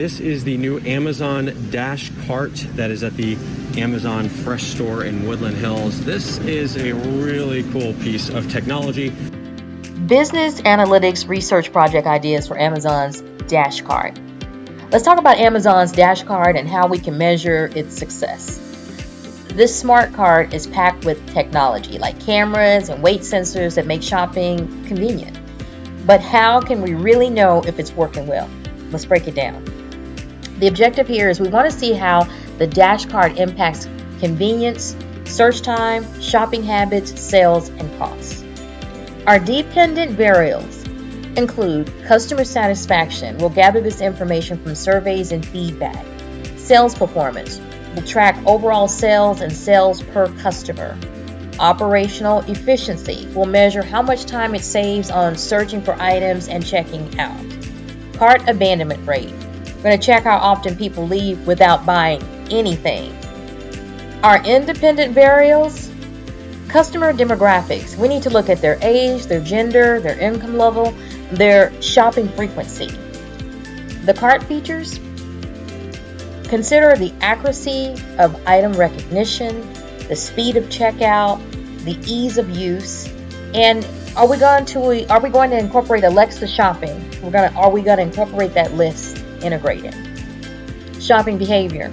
This is the new Amazon Dash Cart that is at the Amazon Fresh Store in Woodland Hills. This is a really cool piece of technology. Business analytics research project ideas for Amazon's Dash Cart. Let's talk about Amazon's Dash Cart and how we can measure its success. This smart cart is packed with technology like cameras and weight sensors that make shopping convenient. But how can we really know if it's working well? Let's break it down. The objective here is we want to see how the Dash Cart impacts convenience, search time, shopping habits, sales, and costs. Our dependent variables include customer satisfaction. We'll gather this information from surveys and feedback. Sales performance. We'll track overall sales and sales per customer. Operational efficiency. We'll measure how much time it saves on searching for items and checking out. Cart abandonment rate. We're going to check how often people leave without buying anything. Our independent variables, customer demographics. We need to look at their age, their gender, their income level, their shopping frequency. The cart features, consider the accuracy of item recognition, the speed of checkout, the ease of use, and are we going to incorporate Alexa shopping? Are we going to incorporate that list integrated? Shopping behavior.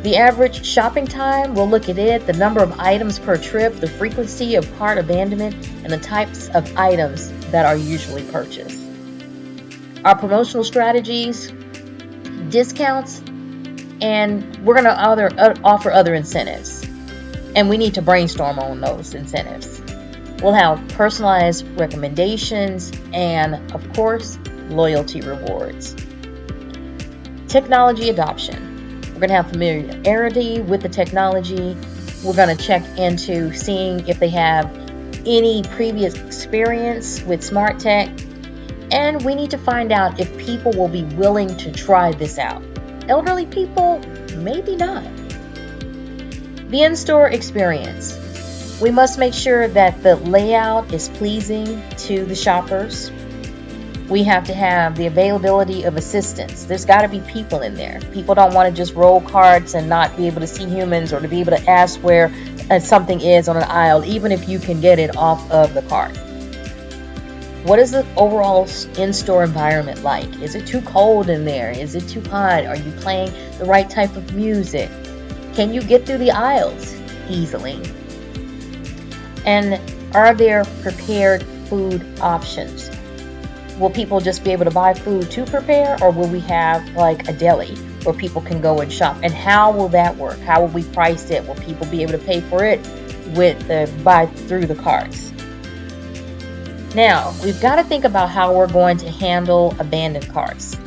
The average shopping time, we'll look at it, the number of items per trip, the frequency of cart abandonment, and the types of items that are usually purchased. Our promotional strategies, discounts, and we're going to offer other incentives. And we need to brainstorm on those incentives. We'll have personalized recommendations and, of course, loyalty rewards. Technology adoption. We're going to have familiarity with the technology. We're going to check into seeing if they have any previous experience with smart tech. And we need to find out if people will be willing to try this out. Elderly people, maybe not. The in-store experience. We must make sure that the layout is pleasing to the shoppers. We have to have the availability of assistance. There's got to be people in there. People don't want to just roll carts and not be able to see humans or to be able to ask where something is on an aisle, even if you can get it off of the cart. What is the overall in-store environment like? Is it too cold in there? Is it too hot? Are you playing the right type of music? Can you get through the aisles easily? And are there prepared food options? Will people just be able to buy food to prepare, or will we have like a deli where people can go and shop? And how will that work? How will we price it? Will people be able to pay for it buy through the carts? Now, we've got to think about how we're going to handle abandoned carts.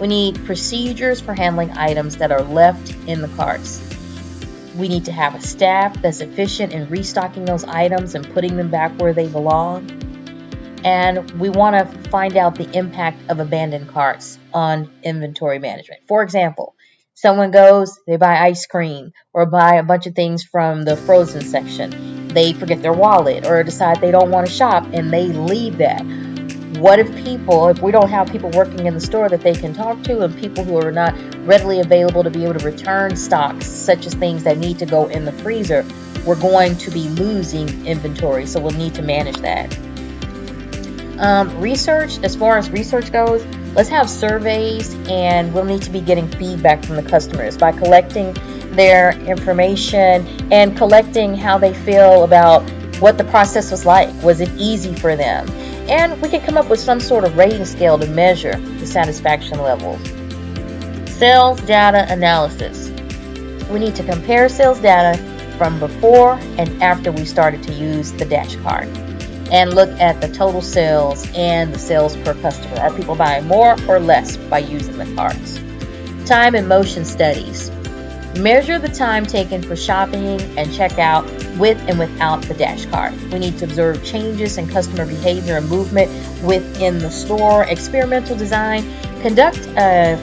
We need procedures for handling items that are left in the carts. We need to have a staff that's efficient in restocking those items and putting them back where they belong. And we want to find out the impact of abandoned carts on inventory management. For example, someone goes, they buy ice cream or buy a bunch of things from the frozen section. They forget their wallet or decide they don't want to shop and they leave that. What if we don't have people working in the store that they can talk to, and people who are not readily available to be able to return stocks, such as things that need to go in the freezer, we're going to be losing inventory. So we'll need to manage that. Research, as far as research goes, let's have surveys, and we'll need to be getting feedback from the customers by collecting their information and collecting how they feel about what the process was like. Was it easy for them? And we can come up with some sort of rating scale to measure the satisfaction levels. Sales data analysis. We need to compare sales data from before and after we started to use the Dash Cart and look at the total sales and the sales per customer. Are people buying more or less by using the carts? Time and motion studies. Measure the time taken for shopping and checkout with and without the Dash Cart. We need to observe changes in customer behavior and movement within the store. Experimental design. Conduct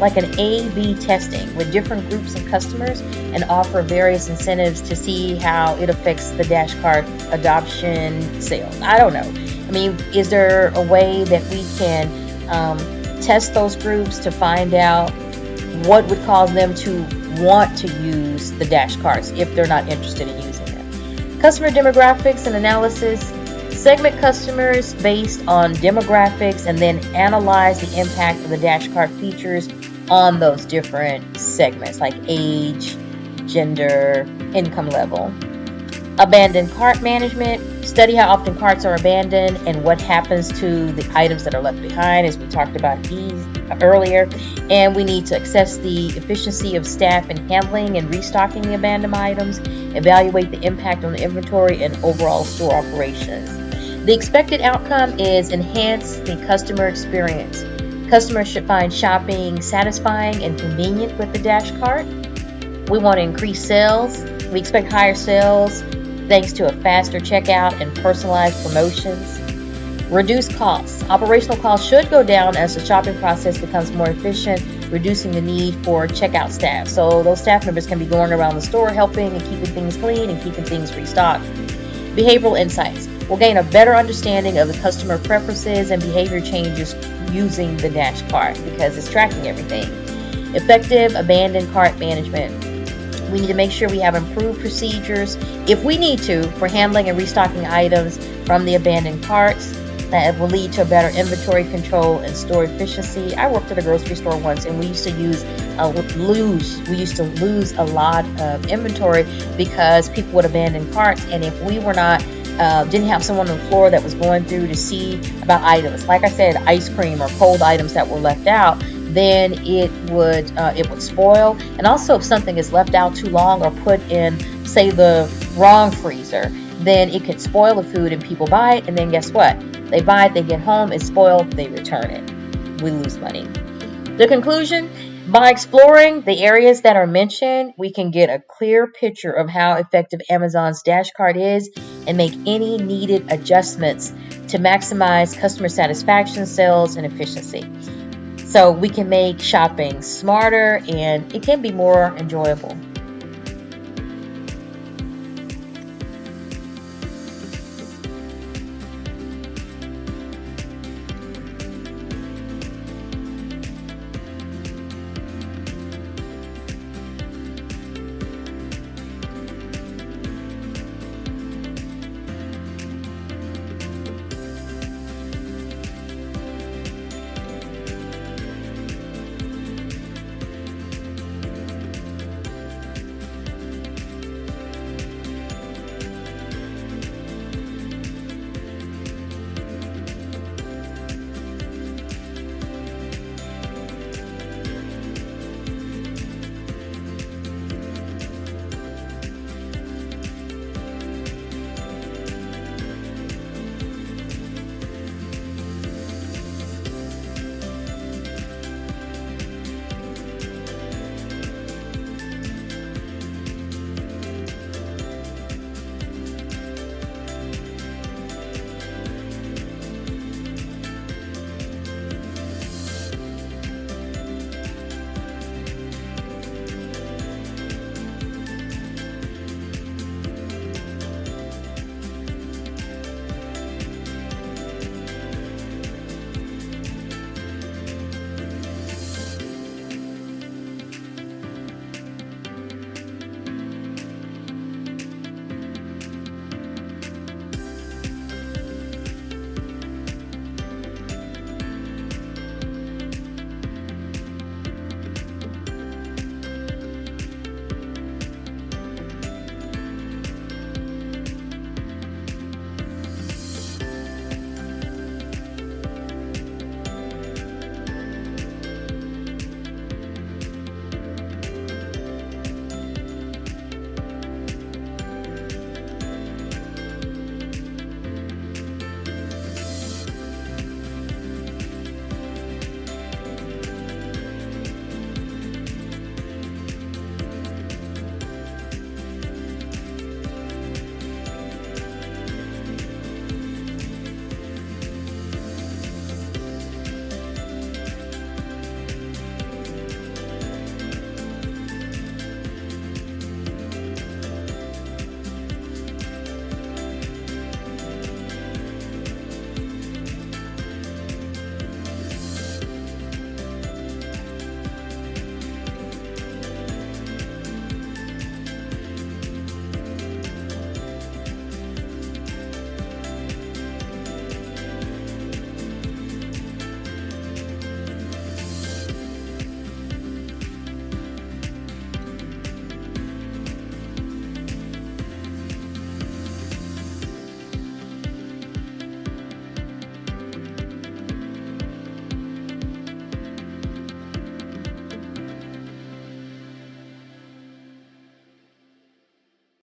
like an A/B testing with different groups of customers and offer various incentives to see how it affects the Dash Cart adoption sales. I don't know. I mean, is there a way that we can test those groups to find out what would cause them to want to use the dash carts if they're not interested in using them. Customer demographics and analysis. Segment customers based on demographics and then analyze the impact of the dash cart features on those different segments like age, gender, income level. Abandoned cart management. Study how often carts are abandoned and what happens to the items that are left behind, as we talked about earlier. And we need to assess the efficiency of staff in handling and restocking the abandoned items, evaluate the impact on the inventory and overall store operations. The expected outcome is enhance the customer experience. Customers should find shopping satisfying and convenient with the dash cart. We want to increase sales. We expect higher sales thanks to a faster checkout and personalized promotions. Reduce costs. Operational costs should go down as the shopping process becomes more efficient, reducing the need for checkout staff. So those staff members can be going around the store helping and keeping things clean and keeping things restocked. Behavioral insights. We'll gain a better understanding of the customer preferences and behavior changes using the dash cart because it's tracking everything. Effective abandoned cart management. We need to make sure we have improved procedures, if we need to, for handling and restocking items from the abandoned carts. That will lead to better inventory control and store efficiency. I worked at a grocery store once, and we used to lose a lot of inventory because people would abandon carts, and if we were not didn't have someone on the floor that was going through to see about items, like I said, ice cream or cold items that were left out, then it would spoil. And also, if something is left out too long or put in, say, the wrong freezer, then it could spoil the food and people buy it, and then guess what? They buy it, they get home, it's spoiled, they return it. We lose money. The conclusion: by exploring the areas that are mentioned, we can get a clear picture of how effective Amazon's dash cart is and make any needed adjustments to maximize customer satisfaction, sales, and efficiency. So we can make shopping smarter and it can be more enjoyable.